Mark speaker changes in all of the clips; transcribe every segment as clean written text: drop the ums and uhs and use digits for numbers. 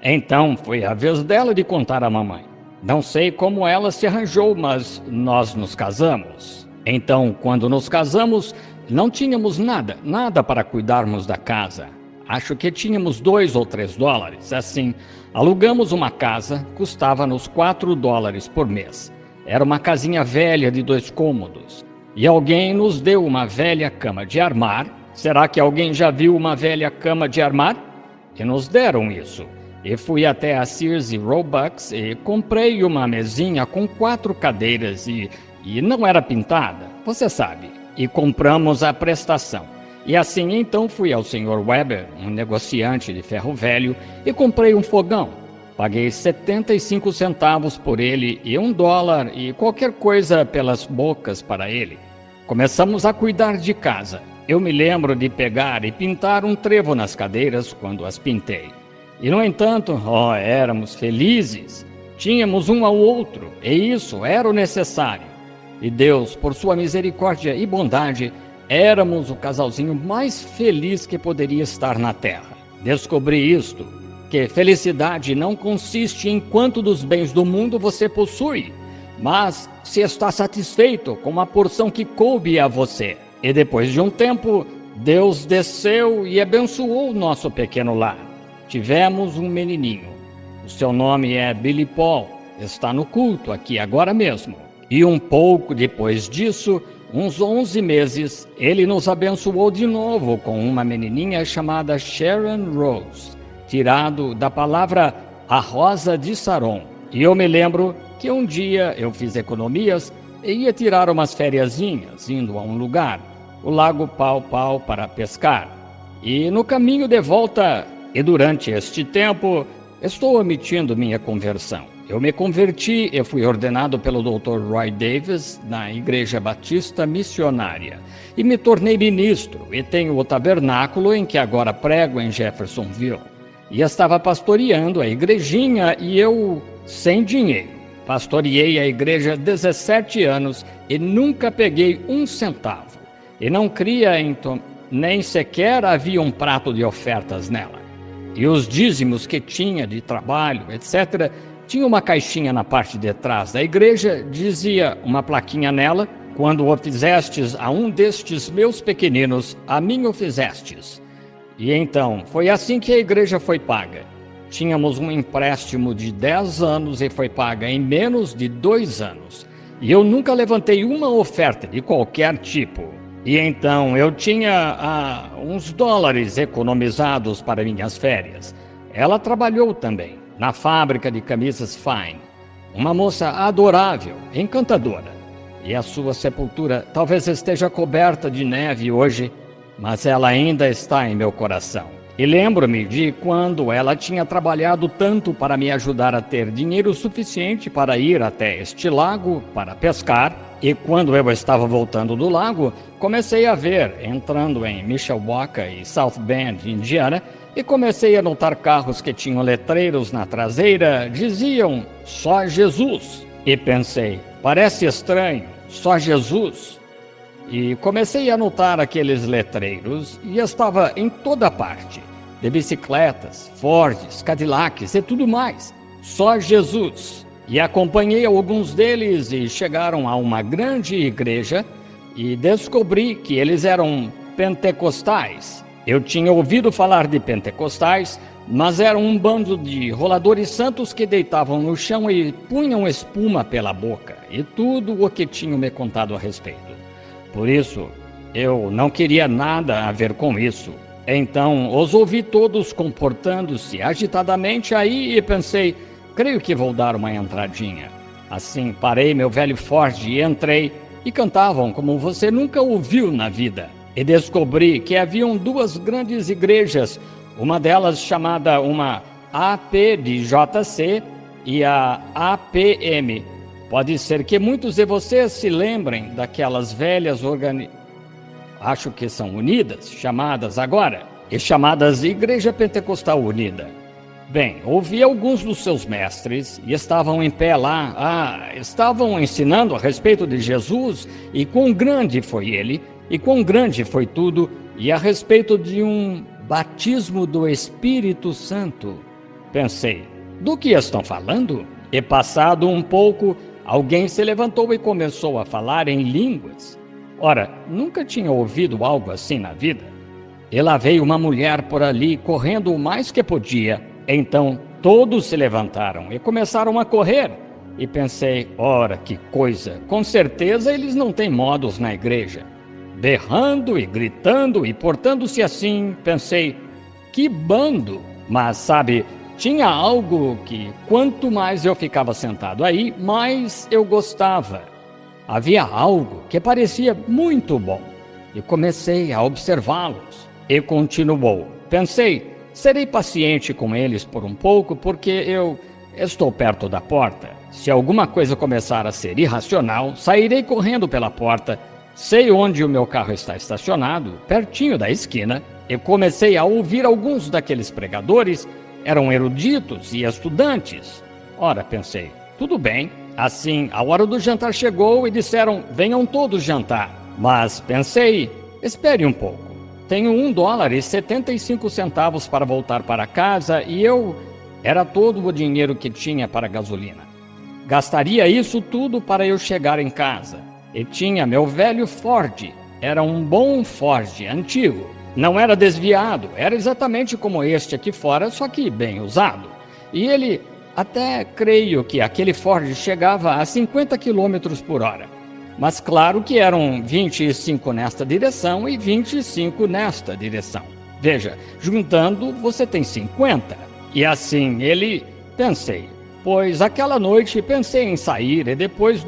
Speaker 1: Então foi a vez dela de contar à mamãe. Não sei como ela se arranjou, mas nós nos casamos. Então, quando nos casamos, não tínhamos nada para cuidarmos da casa. Acho que tínhamos $2 ou $3. Assim, alugamos uma casa, custava-nos $4 por mês. Era uma casinha velha de 2 cômodos. E alguém nos deu uma velha cama de armar. Será que alguém já viu uma velha cama de armar? E nos deram isso. E fui até a Sears e Roebuck e comprei uma mesinha com 4 cadeiras e não era pintada, você sabe. E compramos a prestação. E assim então fui ao Sr. Weber, um negociante de ferro velho, e comprei um fogão. Paguei 75 centavos por ele e $1 e qualquer coisa pelas bocas para ele. Começamos a cuidar de casa. Eu me lembro de pegar e pintar um trevo nas cadeiras quando as pintei. E, no entanto, éramos felizes. Tínhamos um ao outro, e isso era o necessário. E Deus, por sua misericórdia e bondade, éramos o casalzinho mais feliz que poderia estar na terra. Descobri isto, que felicidade não consiste em quanto dos bens do mundo você possui, mas se está satisfeito com a porção que coube a você. E depois de um tempo, Deus desceu e abençoou o nosso pequeno lar. Tivemos um menininho. O seu nome é Billy Paul. Está no culto aqui agora mesmo. E um pouco depois disso, uns 11 meses, ele nos abençoou de novo com uma menininha chamada Sharon Rose, tirado da palavra a Rosa de Saron. E eu me lembro que um dia eu fiz economias e ia tirar umas fériasinhas, indo a um lugar, o Lago Pau Pau, para pescar. E no caminho de volta, e durante este tempo, estou omitindo minha conversão. Eu me converti e fui ordenado pelo Dr. Roy Davis na Igreja Batista Missionária. E me tornei ministro e tenho o tabernáculo em que agora prego em Jeffersonville. E estava pastoreando a igrejinha e eu, sem dinheiro, pastoreei a igreja 17 anos e nunca peguei um centavo. E não cria, nem sequer havia um prato de ofertas nela. E os dízimos que tinha de trabalho, etc., tinha uma caixinha na parte de trás da igreja, dizia uma plaquinha nela: quando o fizestes a um destes meus pequeninos, a mim o fizestes. E então, foi assim que a igreja foi paga. Tínhamos um empréstimo de 10 anos e foi paga em menos de 2 anos. E eu nunca levantei uma oferta de qualquer tipo. E então eu tinha uns $, economizados para minhas férias. Ela trabalhou também na fábrica de camisas Fine. Uma moça adorável, encantadora. E a sua sepultura talvez esteja coberta de neve hoje, mas ela ainda está em meu coração. E lembro-me de quando ela tinha trabalhado tanto para me ajudar a ter dinheiro suficiente para ir até este lago para pescar. E quando eu estava voltando do lago, comecei a ver, entrando em Mishawaka e South Bend, Indiana, e comecei a notar carros que tinham letreiros na traseira, diziam "Só Jesus". E pensei, parece estranho, só Jesus. E comecei a notar aqueles letreiros e estava em toda parte, de bicicletas, Fords, Cadillacs e tudo mais, só Jesus. E acompanhei alguns deles e chegaram a uma grande igreja e descobri que eles eram pentecostais. Eu tinha ouvido falar de pentecostais, mas eram um bando de roladores santos que deitavam no chão e punham espuma pela boca, e tudo o que tinham me contado a respeito. Por isso, eu não queria nada a ver com isso. Então, os ouvi todos comportando-se agitadamente aí e pensei, creio que vou dar uma entradinha. Assim, parei meu velho Ford e entrei, e cantavam como você nunca ouviu na vida. E descobri que haviam 2 grandes igrejas, uma delas chamada uma APDJC e a APM. Pode ser que muitos de vocês se lembrem daquelas velhas acho que são unidas, chamadas agora, e chamadas Igreja Pentecostal Unida. Bem, ouvi alguns dos seus mestres e estavam em pé lá, estavam ensinando a respeito de Jesus e quão grande foi ele, e quão grande foi tudo, e a respeito de um batismo do Espírito Santo. Pensei, do que estão falando? E passado um pouco, alguém se levantou e começou a falar em línguas. Ora, nunca tinha ouvido algo assim na vida. E lá veio uma mulher por ali, correndo o mais que podia. Então todos se levantaram e começaram a correr. E pensei, ora, que coisa, com certeza eles não têm modos na igreja. Berrando e gritando e portando-se assim, pensei, que bando! Mas sabe, tinha algo que quanto mais eu ficava sentado aí, mais eu gostava. Havia algo que parecia muito bom. E comecei a observá-los. E continuou. Pensei, serei paciente com eles por um pouco, porque eu estou perto da porta. Se alguma coisa começar a ser irracional, sairei correndo pela porta. Sei onde o meu carro está estacionado, pertinho da esquina, e comecei a ouvir alguns daqueles pregadores. Eram eruditos e estudantes. Ora, pensei, tudo bem. Assim, a hora do jantar chegou e disseram, venham todos jantar. Mas pensei, espere um pouco. Tenho $1,75 para voltar para casa e era todo o dinheiro que tinha para gasolina. Gastaria isso tudo para eu chegar em casa. E tinha meu velho Ford. Era um bom Ford, antigo. Não era desviado, era exatamente como este aqui fora, só que bem usado. E ele, até creio que aquele Ford chegava a 50 km por hora. Mas claro que eram 25 nesta direção e 25 nesta direção. Veja, juntando você tem 50. E assim pensei, pois aquela noite pensei em sair e depois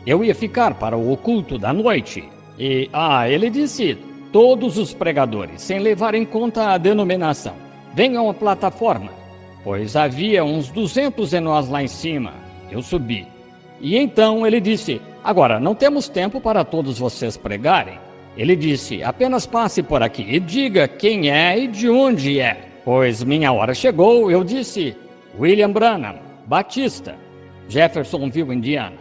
Speaker 1: eu ia ficar para o culto da noite. E, ele disse, todos os pregadores, sem levar em conta a denominação, venham à plataforma. Pois havia uns 200 de nós lá em cima. Eu subi. E então ele disse, agora, não temos tempo para todos vocês pregarem. Ele disse, apenas passe por aqui e diga quem é e de onde é. Pois minha hora chegou, eu disse, William Branham, Batista, Jeffersonville, Indiana.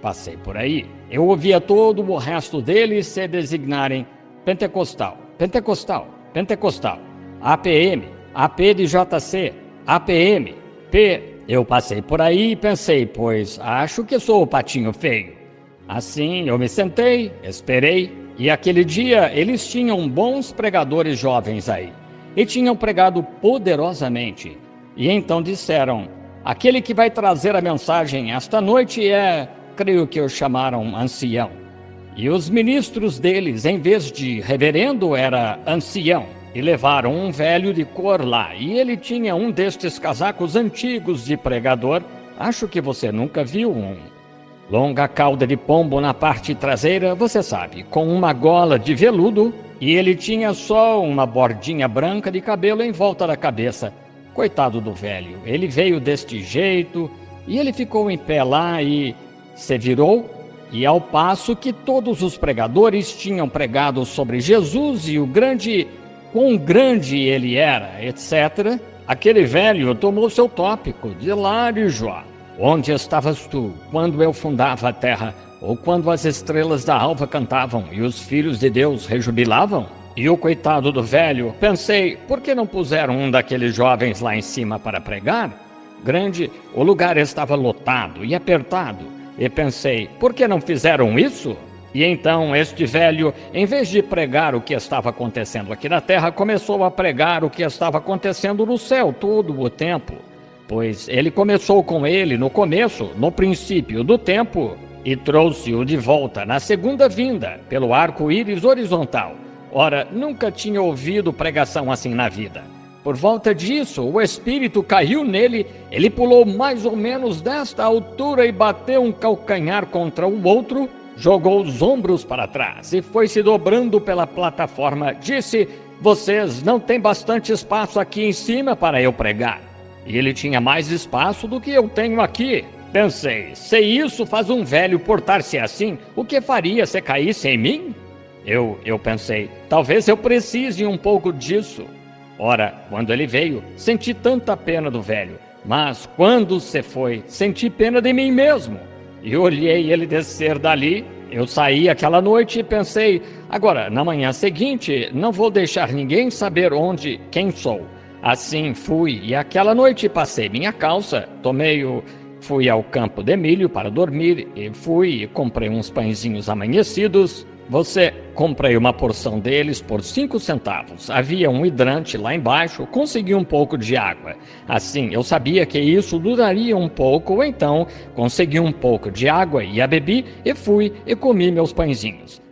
Speaker 1: Passei por aí. Eu ouvia todo o resto deles se designarem Pentecostal, Pentecostal, Pentecostal, APM, APDJC, APM, P. Eu passei por aí e pensei, pois acho que sou o patinho feio. Assim eu me sentei, esperei, e aquele dia eles tinham bons pregadores jovens aí, e tinham pregado poderosamente. E então disseram, aquele que vai trazer a mensagem esta noite creio que o chamaram ancião. E os ministros deles, em vez de reverendo, era ancião. E levaram um velho de cor lá, e ele tinha um destes casacos antigos de pregador. Acho que você nunca viu um. Longa cauda de pombo na parte traseira, você sabe, com uma gola de veludo, e ele tinha só uma bordinha branca de cabelo em volta da cabeça. Coitado do velho, ele veio deste jeito, e ele ficou em pé lá e se virou, e ao passo que todos os pregadores tinham pregado sobre Jesus e quão grande ele era, etc., aquele velho tomou seu tópico de lá de Jó. Onde estavas tu, quando eu fundava a terra, ou quando as estrelas da alva cantavam e os filhos de Deus rejubilavam? E o coitado do velho, pensei, por que não puseram um daqueles jovens lá em cima para pregar? O lugar estava lotado e apertado, e pensei, por que não fizeram isso? E então este velho, em vez de pregar o que estava acontecendo aqui na terra, começou a pregar o que estava acontecendo no céu todo o tempo. Pois ele começou com ele no começo, no princípio do tempo, e trouxe-o de volta na segunda vinda, pelo arco-íris horizontal. Ora, nunca tinha ouvido pregação assim na vida. Por volta disso, o Espírito caiu nele, ele pulou mais ou menos desta altura e bateu um calcanhar contra o outro, jogou os ombros para trás e foi se dobrando pela plataforma. Disse, vocês não têm bastante espaço aqui em cima para eu pregar. E ele tinha mais espaço do que eu tenho aqui. Pensei, se isso faz um velho portar-se assim, o que faria se caísse em mim? Eu pensei, talvez eu precise um pouco disso. Ora, quando ele veio, senti tanta pena do velho, mas quando se foi, senti pena de mim mesmo. E olhei ele descer dali. Eu saí aquela noite e pensei, agora, na manhã seguinte, não vou deixar ninguém saber quem sou. Assim fui, e aquela noite passei minha calça, fui ao campo de milho para dormir, e fui e comprei uns pãezinhos amanhecidos. Comprei uma porção deles por 5 centavos. Havia um hidrante lá embaixo, consegui um pouco de água. Assim, eu sabia que isso duraria um pouco, então consegui um pouco de água e a bebi, e fui e comi meus pãezinhos.